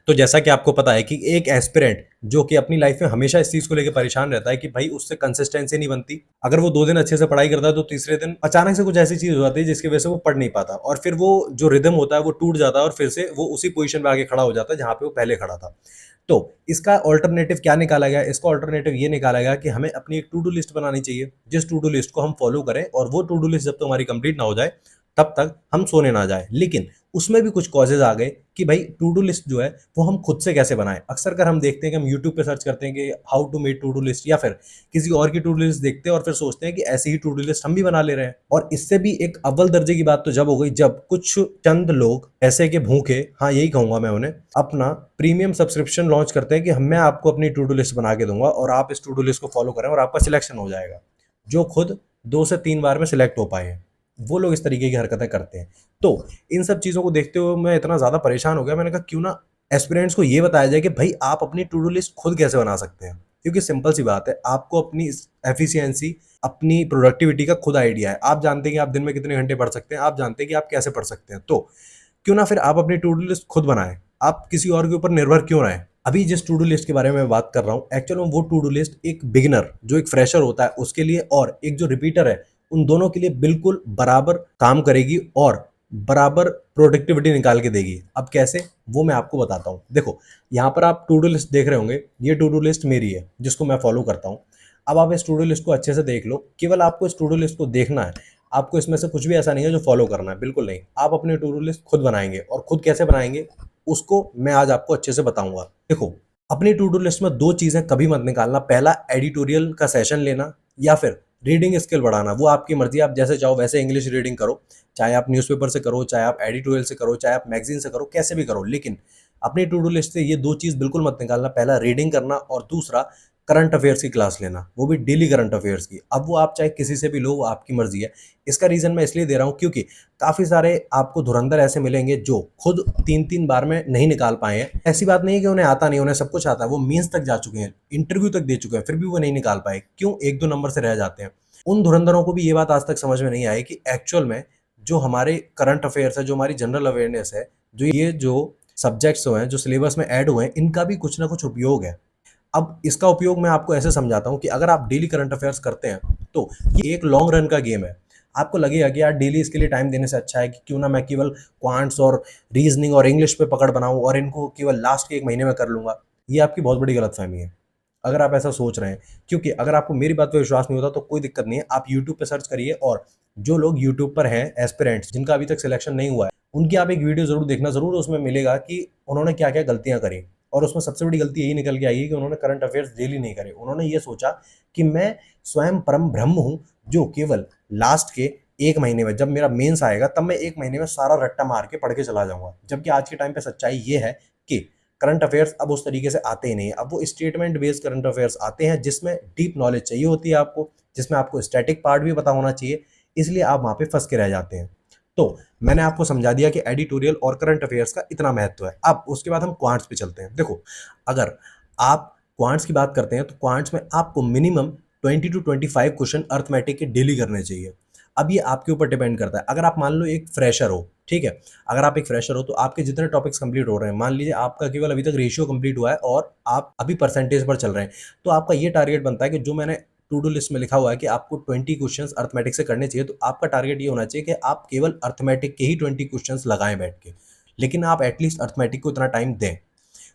तो जैसा कि आपको पता है कि एक एस्पिरेंट जो कि अपनी लाइफ में हमेशा इस चीज़ को लेके परेशान रहता है कि भाई उससे कंसिस्टेंसी नहीं बनती। अगर वो 2 दिन अच्छे से पढ़ाई करता है तो तीसरे दिन अचानक से कुछ ऐसी चीज़ हो जाती है जिसकी वजह से वो पढ़ नहीं पाता और फिर वो जो रिदम होता है वो टूट जाता है और फिर से वो उसी पोजीशन पे आके खड़ा हो जाता है जहाँ पे वो पहले खड़ा था। तो इसका अल्टरनेटिव क्या निकाला गया? इसका अल्टरनेटिव ये निकाला गया कि हमें अपनी एक टू डू लिस्ट बनानी चाहिए, जिस टू डू लिस्ट को हम फॉलो करें और वो टू डू लिस्ट जब तक हमारी कंप्लीट ना हो जाए तब तक हम सोने ना जाए। लेकिन उसमें भी कुछ कॉजेज आ गए कि भाई टू डू लिस्ट जो है वो हम खुद से कैसे बनाएं। अक्सर कर हम देखते हैं कि हम यूट्यूब पे सर्च करते हैं कि how to make to do list, या फिर किसी और की टू डू लिस्ट देखते हैं और फिर सोचते हैं कि ऐसी ही टू डू लिस्ट हम भी बना ले रहे हैं। और इससे भी एक अव्वल दर्जे की बात तो जब हो गई जब कुछ चंद लोग ऐसे के भूखे, हाँ यही कहूंगा मैं उन्हें, अपना प्रीमियम सब्सक्रिप्शन लॉन्च करते हैं कि मैं आपको अपनी टू डू लिस्ट बना के दूंगा और आप इस टू डू लिस्ट को फॉलो करें और आपका सिलेक्शन हो जाएगा। जो खुद 2 से 3 बार में सिलेक्ट हो पाए हैं, वो लोग इस तरीके की हरकतें करते हैं। तो इन सब चीज़ों को देखते हुए मैं इतना ज़्यादा परेशान हो गया, मैंने कहा क्यों ना एस्पिरेंट्स को ये बताया जाए कि भाई आप अपनी टू डू लिस्ट खुद कैसे बना सकते हैं। क्योंकि सिंपल सी बात है, आपको अपनी एफिशिएंसी, अपनी प्रोडक्टिविटी का खुद आइडिया है। आप जानते हैं कि आप दिन में कितने घंटे पढ़ सकते हैं, आप जानते हैं कि आप कैसे पढ़ सकते हैं। तो क्यों ना फिर आप अपनी टू डू लिस्ट खुद बनाएं, आप किसी और के ऊपर निर्भर क्यों रहें। अभी जिस टू डू लिस्ट के बारे में मैं बात कर रहा हूँ, एक्चुअल में वो टू डू लिस्ट एक बिगिनर जो एक फ्रेशर होता है उसके लिए और एक जो रिपीटर है उन दोनों के लिए बिल्कुल बराबर काम करेगी और बराबर प्रोडक्टिविटी निकाल के देगी। अब कैसे, वो मैं आपको बताता हूँ। देखो, यहाँ पर आप टू डू लिस्ट देख रहे होंगे, ये टू डू लिस्ट मेरी है जिसको मैं फॉलो करता हूँ। अब आप इस टू डू लिस्ट को अच्छे से देख लो, केवल आपको इस टू डू लिस्ट को देखना है। आपको इसमें से कुछ भी ऐसा नहीं है जो फॉलो करना है, बिल्कुल नहीं। आप अपनी टू डू लिस्ट खुद बनाएंगे और खुद कैसे बनाएंगे उसको मैं आज आपको अच्छे से बताऊंगा। देखो, अपनी टू डू लिस्ट में 2 चीजें कभी मत निकालना। पहला, एडिटोरियल का सेशन लेना या फिर रीडिंग स्किल बढ़ाना। वो आपकी मर्जी, आप जैसे चाहो वैसे इंग्लिश रीडिंग करो, चाहे आप न्यूज़पेपर से करो, चाहे आप एडिटोरियल से करो, चाहे आप मैगजीन से करो, कैसे भी करो। लेकिन अपनी टू डू लिस्ट से ये 2 चीज़ बिल्कुल मत निकालना। पहला रीडिंग करना और दूसरा करंट अफेयर्स की क्लास लेना, वो भी डेली करंट अफेयर्स की। अब वो आप चाहे किसी से भी लो, वो आपकी मर्जी है। इसका रीज़न मैं इसलिए दे रहा हूँ क्योंकि काफ़ी सारे आपको धुरंधर ऐसे मिलेंगे जो खुद 3-3 बार में नहीं निकाल पाए हैं। ऐसी बात नहीं है कि उन्हें आता नहीं, उन्हें सब कुछ आता है, वो मेंस तक जा चुके हैं, इंटरव्यू तक दे चुके हैं, फिर भी वो नहीं निकाल पाए। क्यों? 1-2 नंबर से रह जाते हैं। उन धुरंधरों को भी ये बात आज तक समझ में नहीं आई कि एक्चुअल में जो हमारे करंट अफेयर्स है, जो हमारी जनरल अवेयरनेस है, जो सब्जेक्ट्स हैं, जो सिलेबस में ऐड हुए हैं, इनका भी कुछ ना कुछ उपयोग है। अब इसका उपयोग मैं आपको ऐसे समझाता हूँ कि अगर आप डेली करंट अफेयर्स करते हैं तो ये एक लॉन्ग रन का गेम है। आपको लगेगा कि यार डेली इसके लिए टाइम देने से अच्छा है कि क्यों ना मैं केवल क्वांट्स और रीजनिंग और इंग्लिश पे पकड़ बनाऊं और इनको केवल लास्ट के 1 महीने में कर लूंगा। ये आपकी बहुत बड़ी गलतफहमी है अगर आप ऐसा सोच रहे हैं। क्योंकि अगर आपको मेरी बात पे विश्वास नहीं होता तो कोई दिक्कत नहीं है, आप यूट्यूब पे सर्च करिए और जो लोग यूट्यूब पर हैं एस्पिरेंट्स जिनका अभी तक सिलेक्शन नहीं हुआ है, उनकी आप एक वीडियो जरूर देखना, जरूर उसमें मिलेगा कि उन्होंने क्या क्या गलतियां करी। और उसमें सबसे बड़ी गलती यही निकल के आई है कि उन्होंने करंट अफेयर्स डेली नहीं करे। उन्होंने ये सोचा कि मैं स्वयं परम ब्रह्म हूं जो केवल लास्ट के 1 महीने में, जब मेरा मेंस आएगा तब मैं 1 महीने में सारा रट्टा मार के पढ़ के चला जाऊंगा। जबकि आज के टाइम पे सच्चाई ये है कि करंट अफेयर्स अब उस तरीके से आते ही नहीं है। अब वो स्टेटमेंट बेस्ड करंट अफेयर्स आते हैं जिसमें डीप नॉलेज चाहिए होती है आपको, जिसमें आपको स्टैटिक पार्ट भी पता होना चाहिए। इसलिए आप वहां पे फंस के रह जाते हैं। तो मैंने आपको समझा दिया कि एडिटोरियल और करंट अफेयर्स का इतना महत्व है। अब उसके बाद हम क्वांट्स पे चलते हैं। देखो, अगर आप क्वांट्स की बात करते हैं तो क्वांट्स में आपको मिनिमम 20 to 25 क्वेश्चन अर्थमेटिक के डेली करने चाहिए। अब ये आपके ऊपर डिपेंड करता है। अगर आप मान लो एक फ्रेशर हो, ठीक है, अगर आप एक फ्रेशर हो तो आपके जितने टॉपिक्स कंप्लीट हो रहे हैं, मान लीजिए आपका केवल अभी तक रेशियो कंप्लीट हुआ है और आप अभी परसेंटेज पर चल रहे हैं, तो आपका ये टारगेट बनता है कि जो मैंने टू डू लिस्ट में लिखा हुआ है कि आपको 20 क्वेश्चंस अर्थमेटिक से करने चाहिए, तो आपका टारगेट ये होना चाहिए कि आप केवल अर्थमेटिक के ही 20 क्वेश्चंस लगाएं बैठ के। लेकिन आप एटलीस्ट अर्थमेटिक को इतना टाइम दें।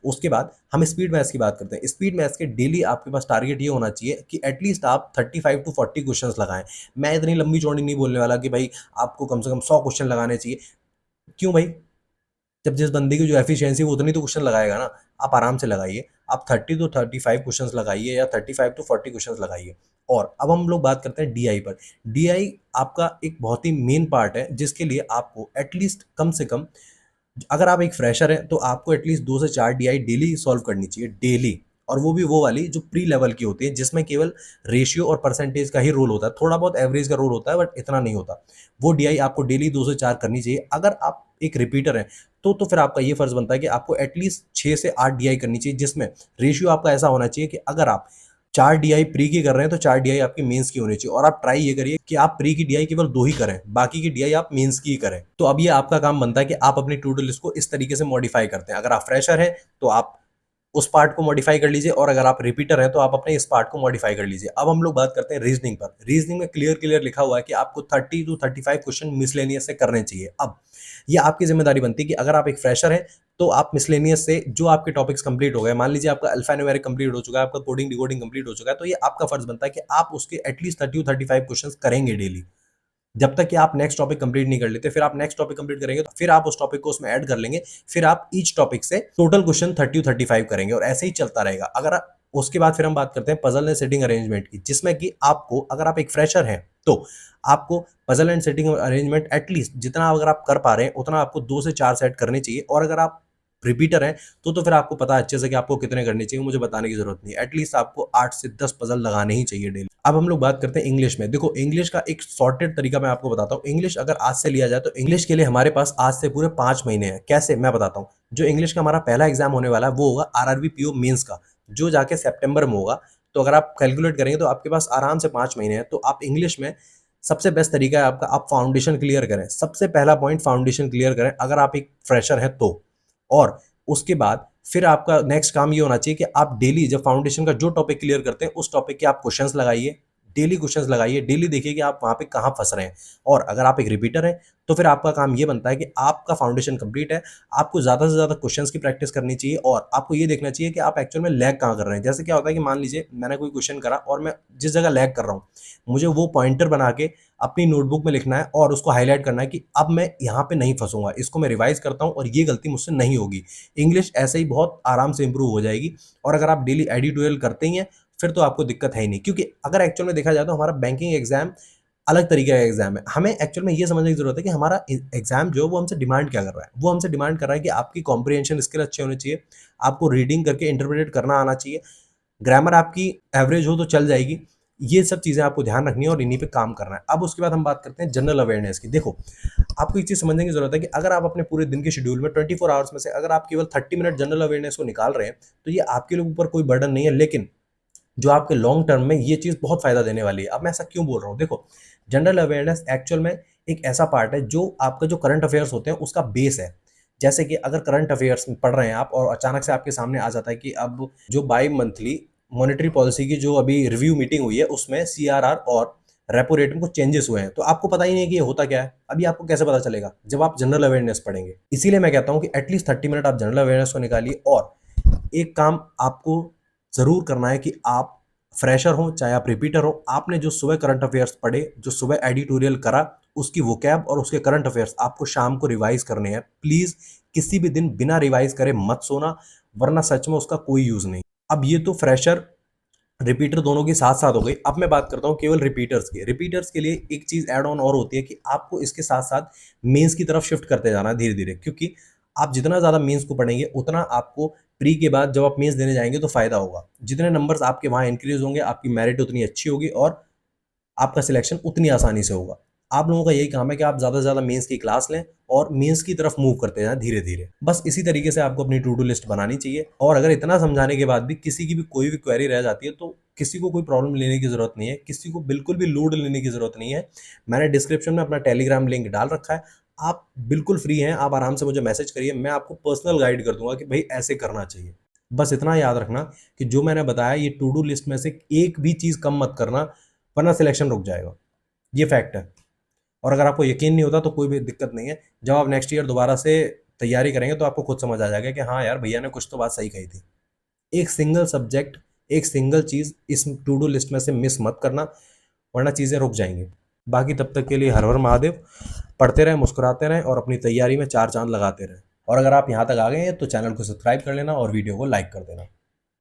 उसके बाद हम स्पीड मैथ्स की बात करते हैं। स्पीड मैथ्स के डेली आपके पास टारगेट ये होना चाहिए कि एटलीस्ट आप 35 to 40 क्वेश्चंस लगाएं। मैं इतनी लंबी चौड़ी नहीं बोलने वाला कि भाई आपको कम से कम 100 क्वेश्चन लगाने चाहिए। क्यों भाई? जब जिस बंदे की जो एफिशिएंसी वो उतनी तो क्वेश्चन लगाएगा ना। आप आराम से लगाइए, आप 30 to 35 क्वेश्चंस लगाइए या 35 to 40 क्वेश्चंस लगाइए। और अब हम लोग बात करते हैं डीआई पर। डीआई आपका एक बहुत ही मेन पार्ट है जिसके लिए आपको एटलीस्ट कम से कम, अगर आप एक फ्रेशर हैं तो आपको एटलीस्ट 2 से 4 डीआई डेली सॉल्व करनी चाहिए, डेली। और वो भी वो वाली जो प्री लेवल की होती है जिसमें केवल रेशियो और परसेंटेज का ही रोल होता है, थोड़ा बहुत एवरेज का रोल होता है बट इतना नहीं होता। वो डीआई आपको डेली 2 से 4 करनी चाहिए। अगर आप एक रिपीटर हैं तो फिर आपका ये फर्ज बनता है कि आपको एटलीस्ट 6 से 8 डीआई करनी चाहिए, जिसमें रेशियो आपका ऐसा होना चाहिए कि अगर आप 4 डीआई प्री की कर रहे हैं तो 4 डीआई आपकी मेंस की होनी चाहिए, और आप ट्राई ये करिए कि आप प्री की डीआई केवल 2 ही करें, बाकी की डीआई आप मेंस की ही करें। तो अब ये आपका काम बनता है कि आप अपनी टू डू लिस्ट को इस तरीके से मॉडिफाई करते हैं। अगर आप फ्रेशर हैं तो आप उस पार्ट को मॉडिफाई कर लीजिए, और अगर आप रिपीटर हैं तो आप अपने इस पार्ट को मॉडिफाई कर लीजिए। अब हम लोग बात करते हैं रीजनिंग पर। रीजनिंग में क्लियर क्लियर लिखा हुआ है कि आपको 30 टू 35 क्वेश्चन मिसलेनियस से करने चाहिए। अब ये आपकी जिम्मेदारी बनती है कि अगर आप एक फ्रेशर हैं तो आप मिसलेनियस से जो आपके टॉपिक्स कंप्लीट हो गए, मान लीजिए आपका अल्फान्यूमेरिक कंप्लीट हो चुका है, आपका कोडिंग डिकोडिंग कंप्लीट हो चुका है, तो ये आपका फर्ज बनता है कि आप उसके एटलीस्ट 30 टू 35 क्वेश्चन करेंगे डेली, जब तक कि आप नेक्स्ट टॉपिक कंप्लीट नहीं कर लेते। फिर आप नेक्स्ट टॉपिक कंप्लीट करेंगे तो फिर आप उस टॉपिक को उसमें ऐड कर लेंगे, फिर आप ईच टॉपिक से टोटल क्वेश्चन 30 35 करेंगे, और ऐसे ही चलता रहेगा। अगर उसके बाद फिर हम बात करते हैं पजल एंड सेटिंग अरेंजमेंट की, जिसमें कि आपको, अगर आप एक फ्रेशर हैं तो आपको puzzle and setting arrangement at least जितना अगर आप कर पा रहे हैं उतना आपको 2 से 4 सेट करनी चाहिए, और अगर आप रिपीटर हैं तो फिर आपको पता है अच्छे से कि आपको कितने करने चाहिए, मुझे बताने की जरूरत नहीं है। एटलीस्ट आपको 8 से 10 पजल लगाने ही चाहिए डेली। अब हम लोग बात करते हैं इंग्लिश में। देखो, इंग्लिश का एक सॉर्टेड तरीका मैं आपको बताता हूँ। इंग्लिश अगर आज से लिया जाए तो इंग्लिश के लिए हमारे पास आज से पूरे 5 महीने हैं। कैसे, मैं बताता हूँ। जो इंग्लिश का हमारा पहला एग्जाम होने वाला है वो होगा आरआरबी पीओ मेंस का, जो जाके सितंबर में होगा। तो अगर आप कैलकुलेट करेंगे तो आपके पास आराम से 5 महीने हैं। तो आप इंग्लिश में सबसे बेस्ट तरीका है आपका, आप फाउंडेशन क्लियर करें। सबसे पहला पॉइंट फाउंडेशन क्लियर करें अगर आप एक फ्रेशर हैं तो। और उसके बाद फिर आपका नेक्स्ट काम ये होना चाहिए कि आप डेली जब फाउंडेशन का जो टॉपिक क्लियर करते हैं उस टॉपिक के आप क्वेश्चंस लगाइए, डेली क्वेश्चंस लगाइए, डेली देखिए कि आप वहां पे कहाँ फंस रहे हैं। और अगर आप एक रिपीटर हैं तो फिर आपका काम ये बनता है कि आपका फाउंडेशन कंप्लीट है, आपको ज्यादा से ज्यादा क्वेश्चंस की प्रैक्टिस करनी चाहिए, और आपको ये देखना चाहिए कि आप एक्चुअल में लैग कहाँ कर रहे हैं। जैसे क्या होता है कि मान लीजिए मैंने कोई क्वेश्चन करा और मैं जिस जगह लैग कर रहा हूँ, मुझे वो पॉइंटर बना के अपनी नोटबुक में लिखना है और उसको हाईलाइट करना है कि अब मैं यहाँ पे नहीं फंसूंगा, इसको मैं रिवाइज करता हूँ और ये गलती मुझसे नहीं होगी। इंग्लिश ऐसे ही बहुत आराम से इंप्रूव हो जाएगी। और अगर आप डेली एडिटोरियल करते ही हैं फिर तो आपको दिक्कत है ही नहीं, क्योंकि अगर एक्चुअल में देखा जाए तो हमारा बैंकिंग एग्जाम अलग तरीके का एग्जाम है। हमें एक्चुअल में ये समझने की जरूरत है कि हमारा एग्जाम जो है वो हमसे डिमांड क्या कर रहा है। वो हमसे डिमांड कर रहा है कि आपकी कॉम्प्रिहेंशन स्किल अच्छे होने चाहिए, आपको रीडिंग करके इंटरप्रेट करना आना चाहिए, ग्रामर आपकी एवरेज हो तो चल जाएगी। ये सब चीजें आपको ध्यान रखनी है और इन्हीं पे काम करना है। अब उसके बाद हम बात करते हैं जनरल अवेयरनेस की। देखो, आपको एक चीज समझने की जरूरत है कि अगर आप अपने पूरे दिन के शेड्यूल में 24 आवर्स में से अगर आप केवल 30 मिनट जनरल अवेयरनेस को निकाल रहे हैं तो ये आपके लिए ऊपर कोई बर्डन नहीं है, लेकिन जो आपके लॉन्ग टर्म में ये चीज बहुत फायदा देने वाली है। अब मैं ऐसा क्यों बोल रहा हूँ, देखो, जनरल अवेयरनेस एक्चुअल में एक ऐसा पार्ट है जो आपका जो करंट अफेयर्स होते हैं उसका बेस है। जैसे कि अगर करंट अफेयर्स पढ़ रहे हैं आप और अचानक से आपके सामने आ जाता है कि अब जो बाई मंथली मॉनेटरी पॉलिसी की जो अभी रिव्यू मीटिंग हुई है उसमें सीआरआर और रेपो रेट में कुछ चेंजेस हुए हैं, तो आपको पता ही नहीं है कि ये होता क्या है। अभी आपको कैसे पता चलेगा, जब आप जनरल अवेयरनेस पढ़ेंगे। इसीलिए मैं कहता हूं कि एटलीस्ट 30 मिनट आप जनरल अवेयरनेस को निकालिए। और एक काम आपको जरूर करना है कि आप फ्रेशर हो चाहे आप रिपीटर हो, आपने जो सुबह करंट अफेयर्स पढ़े, जो सुबह एडिटोरियल करा, उसकी वोकैब और उसके करंट अफेयर्स आपको शाम को रिवाइज करने हैं। प्लीज किसी भी दिन बिना रिवाइज करे मत सोना, वरना सच में उसका कोई यूज नहीं। अब ये तो फ्रेशर रिपीटर दोनों की साथ साथ हो गई। अब मैं बात करता हूँ केवल रिपीटर्स की। रिपीटर्स के लिए एक चीज ऐड ऑन और होती है कि आपको इसके साथ साथ मेंस की तरफ शिफ्ट करते जाना है धीरे धीरे, क्योंकि आप जितना ज्यादा मेंस को पढ़ेंगे उतना आपको प्री के बाद जब आप मेंस देने जाएंगे तो फायदा होगा। जितने नंबर्स आपके वहां इंक्रीज होंगे आपकी मेरिट उतनी अच्छी होगी और आपका सिलेक्शन उतनी आसानी से होगा। आप लोगों का यही काम है कि आप ज्यादा से ज्यादा मेंस की क्लास लें और मेंस की तरफ मूव करते जाएं धीरे धीरे। बस इसी तरीके से आपको अपनी टू डू लिस्ट बनानी चाहिए। और अगर इतना समझाने के बाद भी किसी की भी कोई भी क्वेरी रह जाती है तो किसी को कोई प्रॉब्लम लेने की जरूरत नहीं है, किसी को बिल्कुल भी लोड लेने की जरूरत नहीं है। मैंने डिस्क्रिप्शन में अपना टेलीग्राम लिंक डाल रखा है, आप बिल्कुल फ्री हैं, आप आराम से मुझे मैसेज करिए, मैं आपको पर्सनल गाइड कर दूंगा कि भाई ऐसे करना चाहिए। बस इतना याद रखना कि जो मैंने बताया ये टू डू लिस्ट में से एक भी चीज कम मत करना, वरना सिलेक्शन रुक जाएगा। ये फैक्ट है। और अगर आपको यकीन नहीं होता तो कोई भी दिक्कत नहीं है, जब आप नेक्स्ट ईयर दोबारा से तैयारी करेंगे तो आपको खुद समझ आ जाएगा कि हाँ यार, भैया ने कुछ तो बात सही कही थी। एक सिंगल सब्जेक्ट, एक सिंगल चीज इस टू डू लिस्ट में से मिस मत करना, वरना चीजें रुक जाएंगी। बाकी तब तक के लिए हर हर महादेव। पढ़ते रहें, मुस्कुराते रहें और अपनी तैयारी में चार चांद लगाते रहें। और अगर आप यहाँ तक आ गए हैं तो चैनल को सब्सक्राइब कर लेना और वीडियो को लाइक कर देना।